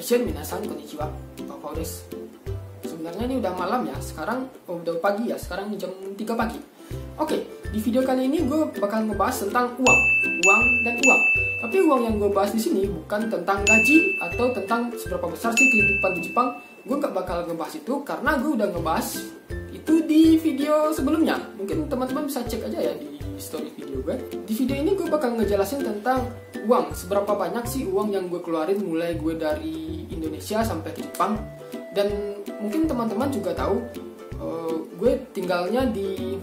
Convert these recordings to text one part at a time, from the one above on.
Action, minasan, konnichiwa, Papa des. Sebenarnya ini udah malam ya, sekarang udah pagi ya, sekarang jam 3 pagi. Oke, di video kali ini gue bakal ngebahas tentang uang dan uang. Tapi uang yang gue bahas di sini bukan tentang gaji atau tentang seberapa besar sih kehidupan di Jepang. Gue gak bakal ngebahas itu karena gue udah ngebahas itu di video sebelumnya. Mungkin teman-teman bisa cek aja ya di story video gue. Di video ini gue bakal ngejelasin tentang uang, seberapa banyak sih uang yang gue keluarin mulai gue dari Indonesia sampai ke Jepang. Dan mungkin teman-teman juga tahu gue tinggalnya di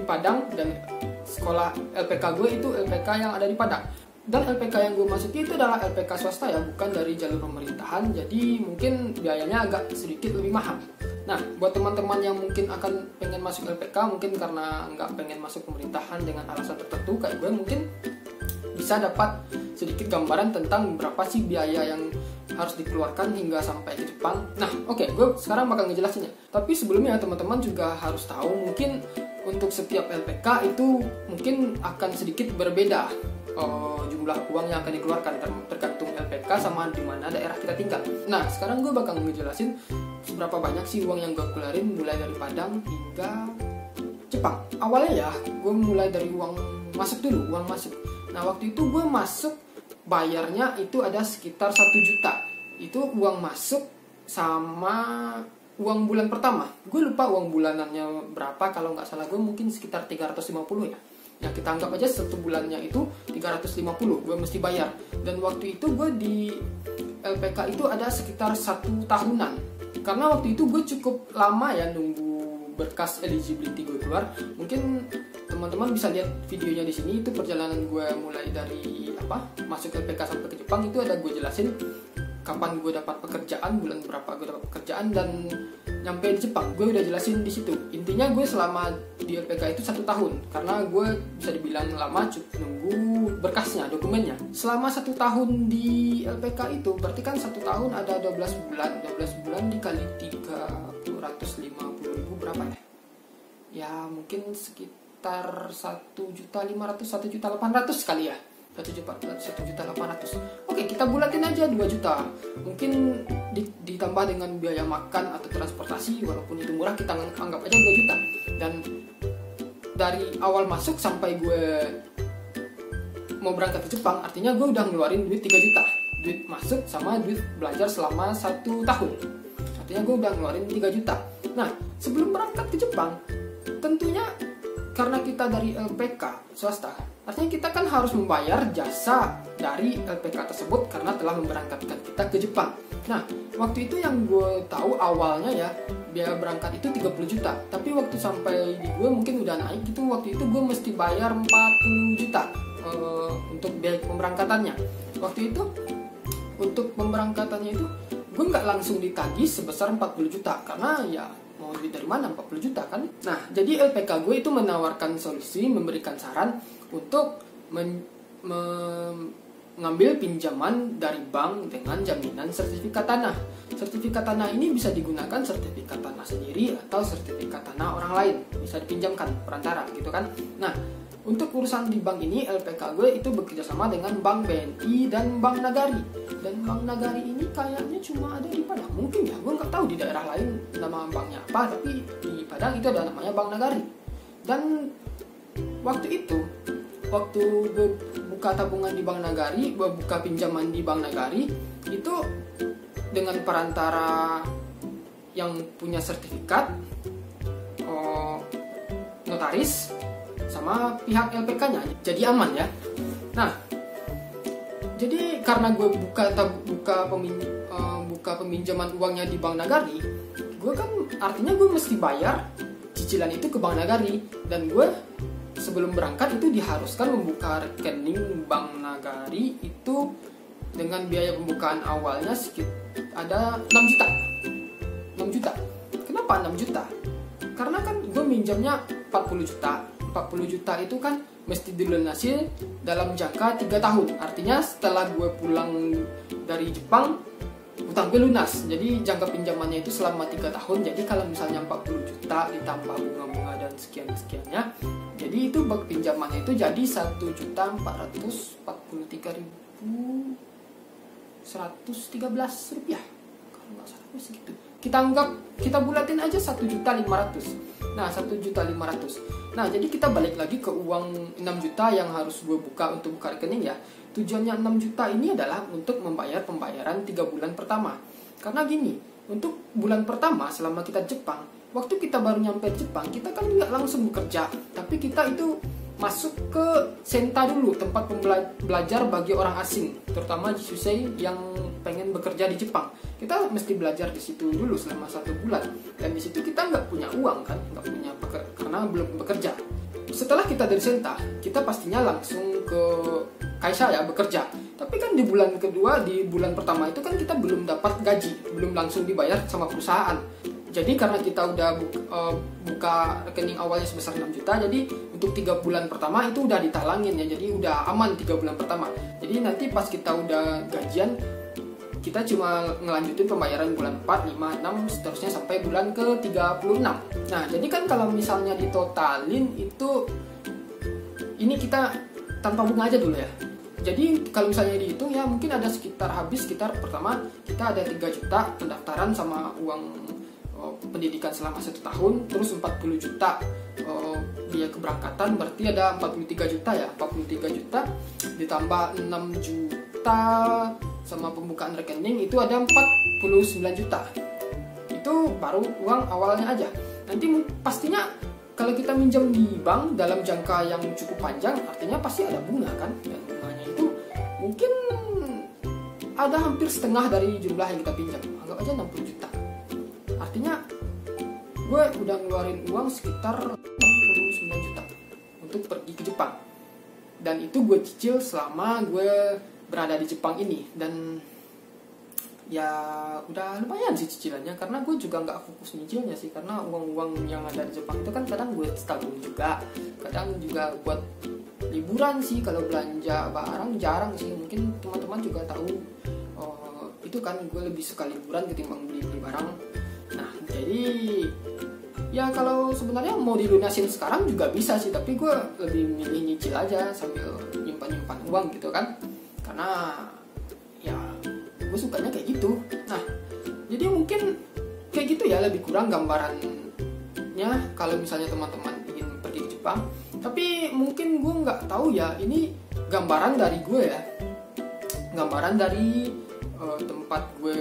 Padang dan sekolah LPK gue itu LPK yang ada di Padang. Dan LPK yang gue masuki itu adalah LPK swasta ya, bukan dari jalur pemerintahan. Jadi mungkin biayanya agak sedikit lebih mahal. Nah, buat teman-teman yang mungkin akan pengen masuk LPK, mungkin karena nggak pengen masuk pemerintahan dengan alasan tertentu kayak gue, mungkin bisa dapat sedikit gambaran tentang berapa sih biaya yang harus dikeluarkan hingga sampai ke Jepang. Nah, oke, gue sekarang bakal ngejelasinnya. Tapi sebelumnya teman-teman juga harus tahu mungkin untuk setiap LPK itu mungkin akan sedikit berbeda jumlah uang yang akan dikeluarkan tergantung LPK sama di mana daerah kita tinggal. Nah, sekarang gue bakal ngejelasin seberapa banyak sih uang yang gue keluarin mulai dari Padang hingga Jepang. Awalnya ya, gue mulai dari uang masuk dulu, uang masuk. Nah, waktu itu gue masuk bayarnya itu ada sekitar 1 juta. Itu uang masuk sama uang bulan pertama. Gue lupa uang bulanannya berapa, kalau nggak salah gue mungkin sekitar 350 ya. Ya kita anggap aja satu bulannya itu 350 gue mesti bayar. Dan waktu itu gue di LPK itu ada sekitar 1 tahunan. Karena waktu itu gue cukup lama ya nunggu berkas eligibility gue keluar. Mungkin teman-teman bisa lihat videonya di sini, itu perjalanan gue mulai dari masuk LPK sampai ke Jepang. Itu ada gue jelasin kapan gue dapat pekerjaan, bulan berapa gue dapat pekerjaan, dan nyampe di Jepang gue udah jelasin di situ. Intinya gue selama di LPK itu 1 tahun karena gue bisa dibilang lama nunggu berkasnya, dokumennya. Selama 1 tahun di LPK itu berarti kan 1 tahun ada 12 bulan. 12 bulan dikali 350.000 berapa ya? Ya mungkin sekitar 1.500.000, 1.800.000 kali ya. 1.800.000. Oke, kita bulatin aja 2 juta. Mungkin ditambah dengan biaya makan atau transportasi, walaupun itu murah kita anggap aja 2 juta. Dan dari awal masuk sampai gue mau berangkat ke Jepang, artinya gue udah ngeluarin duit 3 juta. Duit masuk sama duit belajar selama 1 tahun. Artinya gue udah ngeluarin 3 juta. Nah, sebelum berangkat ke Jepang, tentunya karena kita dari LPK swasta, artinya kita kan harus membayar jasa dari LPK tersebut karena telah memberangkatkan kita ke Jepang. Nah, waktu itu yang gue tahu awalnya ya, biaya berangkat itu 30 juta. Tapi waktu sampai di gue mungkin udah naik gitu, waktu itu gue mesti bayar 40 juta untuk biaya pemberangkatannya. Waktu itu, untuk pemberangkatannya itu, gue nggak langsung ditagih sebesar 40 juta. Karena ya, mau duit dari mana 40 juta kan? Nah, jadi LPK gue itu menawarkan solusi, memberikan saran untuk mengambil pinjaman dari bank dengan jaminan sertifikat tanah. Sertifikat tanah ini bisa digunakan sertifikat tanah sendiri atau sertifikat tanah orang lain. Bisa dipinjamkan perantara gitu kan. Nah, untuk urusan di bank ini LPK gue itu bekerja sama dengan Bank BNI dan Bank Nagari. Dan Bank Nagari ini kayaknya cuma ada di Padang. Mungkin ya, gue nggak tahu di daerah lain nama banknya apa, tapi di Padang itu ada namanya Bank Nagari. Dan waktu itu, waktu gue buka tabungan di Bank Nagari, gue buka pinjaman di Bank Nagari, itu dengan perantara yang punya sertifikat, notaris, sama pihak LPK-nya, jadi aman ya. Nah, jadi karena gue buka peminjaman uangnya di Bank Nagari, gue kan artinya gue mesti bayar cicilan itu ke Bank Nagari. Dan gue sebelum berangkat itu diharuskan membuka rekening Bank Nagari itu dengan biaya pembukaan awalnya sekitar ada 6 juta. 6 juta. Kenapa 6 juta? Karena kan gue minjamnya 40 juta. 40 juta itu kan mesti dilunasi dalam jangka 3 tahun. Artinya setelah gue pulang dari Jepang, utang gue lunas. Jadi jangka pinjamannya itu selama 3 tahun. Jadi kalau misalnya 40 juta ditambah bunga-bunga dan sekian-sekiannya, jadi itu pinjamannya itu jadi 1.443.000 113 rupiah, kalau nggak salah segitu. Kita anggap, kita bulatin aja 1.500.000. Nah 1.500.000. Nah jadi kita balik lagi ke uang 6 juta yang harus gue buka untuk buka rekening ya. Tujuannya 6 juta ini adalah untuk membayar pembayaran 3 bulan pertama. Karena gini, untuk bulan pertama selama kita Jepang, waktu kita baru nyampe Jepang, kita kan nggak langsung bekerja, tapi kita itu masuk ke Senta dulu, tempat belajar bagi orang asing, terutama Jisusei yang pengen bekerja di Jepang. Kita mesti belajar di situ dulu selama 1 bulan, dan di situ kita nggak punya uang kan, nggak punya karena belum bekerja. Setelah kita dari Senta, kita pastinya langsung ke Kaisha ya, bekerja. Tapi kan di bulan kedua, di bulan pertama itu kan kita belum dapat gaji, belum langsung dibayar sama perusahaan. Jadi karena kita udah buka rekening awalnya sebesar 6 juta, jadi untuk 3 bulan pertama itu udah ditalangin ya, jadi udah aman 3 bulan pertama. Jadi nanti pas kita udah gajian, kita cuma ngelanjutin pembayaran bulan 4, 5, 6, seterusnya sampai bulan ke 36. Nah jadi kan kalau misalnya ditotalin itu, ini kita tanpa bunga aja dulu ya. Jadi kalau misalnya dihitung ya mungkin ada sekitar pertama kita ada 3 juta pendaftaran sama uang pendidikan selama 1 tahun, terus 40 juta biaya keberangkatan, berarti ada 43 juta ya. 43 juta ditambah 6 juta sama pembukaan rekening itu ada 49 juta. Itu baru uang awalnya aja. Nanti pastinya kalau kita minjam di bank dalam jangka yang cukup panjang, artinya pasti ada bunga kan, dan bunganya itu mungkin ada hampir setengah dari jumlah yang kita pinjam, anggap aja 60 juta. Artinya gue udah ngeluarin uang sekitar 69 juta untuk pergi ke Jepang, dan itu gue cicil selama gue berada di Jepang ini. Dan ya udah lumayan sih cicilannya, karena gue juga nggak fokus nyicilnya sih, karena uang-uang yang ada di Jepang itu kan kadang gue tabung juga, kadang juga buat liburan sih. Kalau belanja barang jarang sih, mungkin teman-teman juga tahu itu kan gue lebih suka liburan ketimbang beli barang. Nah jadi ya kalau sebenarnya mau dilunasin sekarang juga bisa sih, tapi gue lebih milih nyicil aja sambil nyimpan uang gitu kan, karena ya gue sukanya kayak gitu. Nah jadi mungkin kayak gitu ya lebih kurang gambarannya kalau misalnya teman-teman ingin pergi ke Jepang. Tapi mungkin gue nggak tahu ya, ini gambaran dari gue ya, gambaran dari tempat gue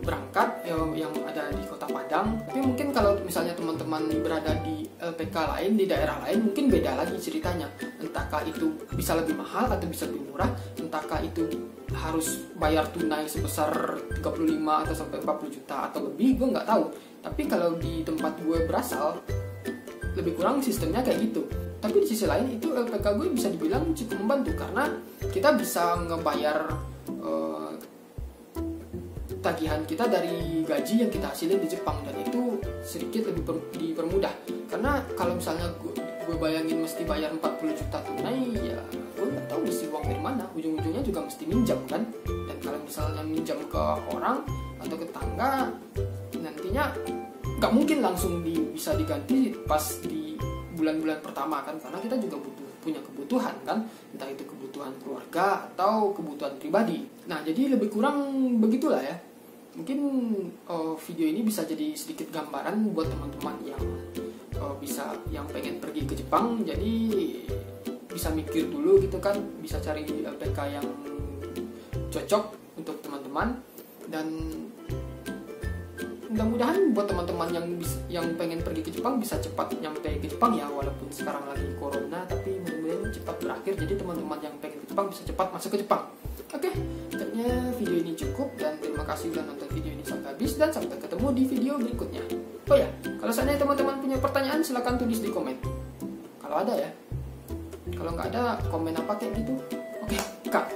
berangkat yang ada di Kota Padang. Tapi mungkin kalau misalnya teman-teman berada di LPK lain, di daerah lain, mungkin beda lagi ceritanya. Entahkah itu bisa lebih mahal atau bisa lebih murah, entahkah itu harus bayar tunai sebesar 35 atau sampai 40 juta atau lebih, gue nggak tahu. Tapi kalau di tempat gue berasal, lebih kurang sistemnya kayak gitu. Tapi di sisi lain itu LPK gue bisa dibilang cukup membantu, karena kita bisa ngebayar tagihan kita dari gaji yang kita hasilin di Jepang, dan itu sedikit lebih dipermudah. Karena kalau misalnya gue bayangin mesti bayar 40 juta tunai, ya gue nggak tahu mesti uang dari mana, ujung-ujungnya juga mesti minjam kan. Dan kalau misalnya minjam ke orang atau ke tetangga, nantinya nggak mungkin langsung bisa diganti pas di bulan-bulan pertama kan, karena kita juga punya kebutuhan kan, entah itu kebutuhan keluarga atau kebutuhan pribadi. Nah jadi lebih kurang begitulah ya. Mungkin video ini bisa jadi sedikit gambaran buat teman-teman yang yang pengen pergi ke Jepang. Jadi bisa mikir dulu gitu kan, bisa cari LPK yang cocok untuk teman-teman. Dan mudah-mudahan buat teman-teman yang pengen pergi ke Jepang bisa cepat nyampe ke Jepang ya, walaupun sekarang lagi corona, tapi mudah-mudahan cepat berakhir, jadi teman-teman yang pengen ke Jepang bisa cepat masuk ke Jepang. Oke, kayaknya video ini cukup, dan terima kasih udah nonton video ini sampai habis, dan sampai ketemu di video berikutnya. Oh ya, kalau seandainya teman-teman punya pertanyaan silahkan tulis di komen, kalau ada ya. Kalau nggak ada, komen apa kayak gitu. Oke, Kak.